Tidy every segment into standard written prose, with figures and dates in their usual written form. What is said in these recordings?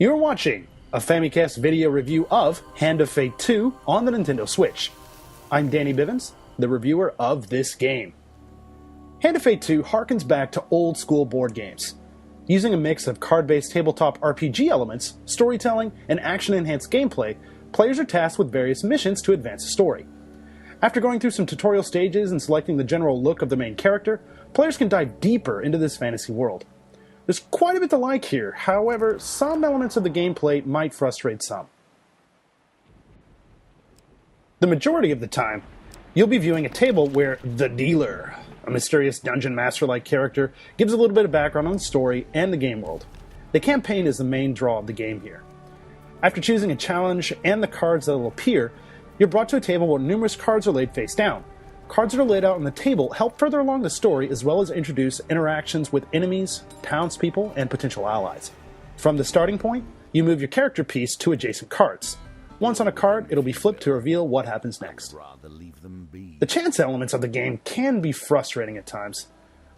You're watching a Famicast video review of Hand of Fate 2 on the Nintendo Switch. I'm Danny Bivens, the reviewer of this game. Hand of Fate 2 harkens back to old school board games. Using a mix of card-based tabletop RPG elements, storytelling, and action-enhanced gameplay, players are tasked with various missions to advance the story. After going through some tutorial stages and selecting the general look of the main character, players can dive deeper into this fantasy world. There's quite a bit to like here, however, some elements of the gameplay might frustrate some. The majority of the time, you'll be viewing a table where the dealer, a mysterious dungeon master-like character, gives a little bit of background on the story and the game world. The campaign is the main draw of the game here. After choosing a challenge and the cards that will appear, you're brought to a table where numerous cards are laid face down. Cards that are laid out on the table help further along the story as well as introduce interactions with enemies, townspeople, and potential allies. From the starting point, you move your character piece to adjacent cards. Once on a card, it'll be flipped to reveal what happens next. The chance elements of the game can be frustrating at times.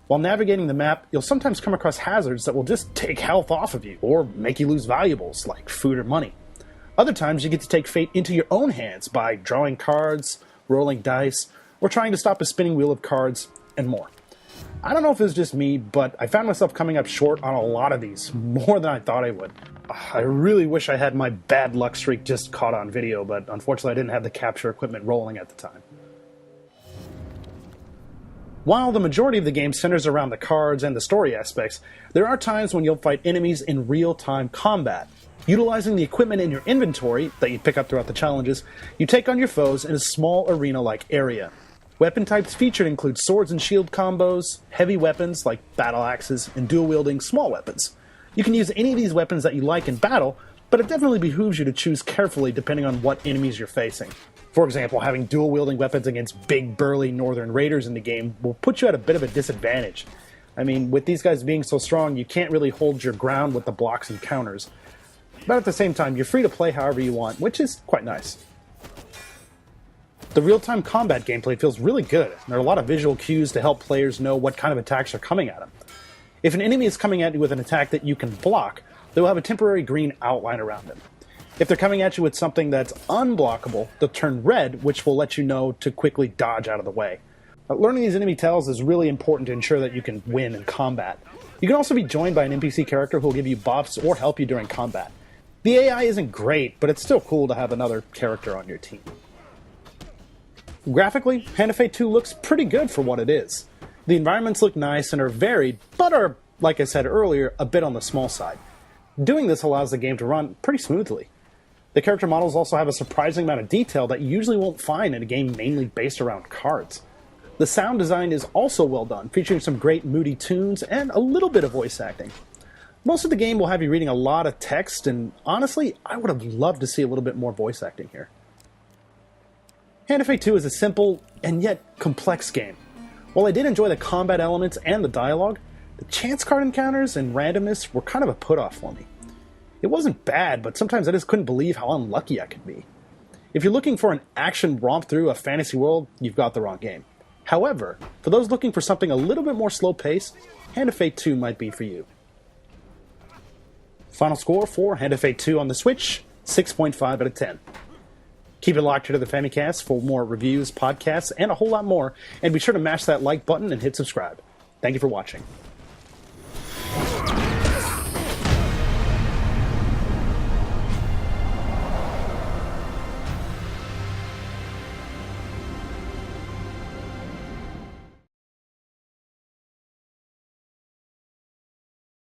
While navigating the map, you'll sometimes come across hazards that will just take health off of you, or make you lose valuables, like food or money. Other times you get to take fate into your own hands by drawing cards, rolling dice, or trying to stop a spinning wheel of cards, and more. I don't know if it was just me, but I found myself coming up short on a lot of these, more than I thought I would. I really wish I had my bad luck streak just caught on video, but unfortunately I didn't have the capture equipment rolling at the time. While the majority of the game centers around the cards and the story aspects, there are times when you'll fight enemies in real-time combat. Utilizing the equipment in your inventory that you pick up throughout the challenges, you take on your foes in a small arena-like area. Weapon types featured include swords and shield combos, heavy weapons like battle axes, and dual-wielding small weapons. You can use any of these weapons that you like in battle, but it definitely behooves you to choose carefully depending on what enemies you're facing. For example, having dual-wielding weapons against big, burly northern raiders in the game will put you at a bit of a disadvantage. I mean, with these guys being so strong, you can't really hold your ground with the blocks and counters. But at the same time, you're free to play however you want, which is quite nice. The real-time combat gameplay feels really good. There are a lot of visual cues to help players know what kind of attacks are coming at them. If an enemy is coming at you with an attack that you can block, they'll have a temporary green outline around them. If they're coming at you with something that's unblockable, they'll turn red, which will let you know to quickly dodge out of the way. Learning these enemy tells is really important to ensure that you can win in combat. You can also be joined by an NPC character who will give you buffs or help you during combat. The AI isn't great, but it's still cool to have another character on your team. Graphically, Hand of Fate 2 looks pretty good for what it is. The environments look nice and are varied, but are, like I said earlier, a bit on the small side. Doing this allows the game to run pretty smoothly. The character models also have a surprising amount of detail that you usually won't find in a game mainly based around cards. The sound design is also well done, featuring some great moody tunes and a little bit of voice acting. Most of the game will have you reading a lot of text, and honestly, I would have loved to see a little bit more voice acting here. Hand of Fate 2 is a simple and yet complex game. While I did enjoy the combat elements and the dialogue, the chance card encounters and randomness were kind of a put-off for me. It wasn't bad, but sometimes I just couldn't believe how unlucky I could be. If you're looking for an action romp through a fantasy world, you've got the wrong game. However, for those looking for something a little bit more slow-paced, Hand of Fate 2 might be for you. Final score for Hand of Fate 2 on the Switch, 6.5 out of 10. Keep it locked here to the Famicast for more reviews, podcasts, and a whole lot more, and be sure to mash that like button and hit subscribe. Thank you for watching.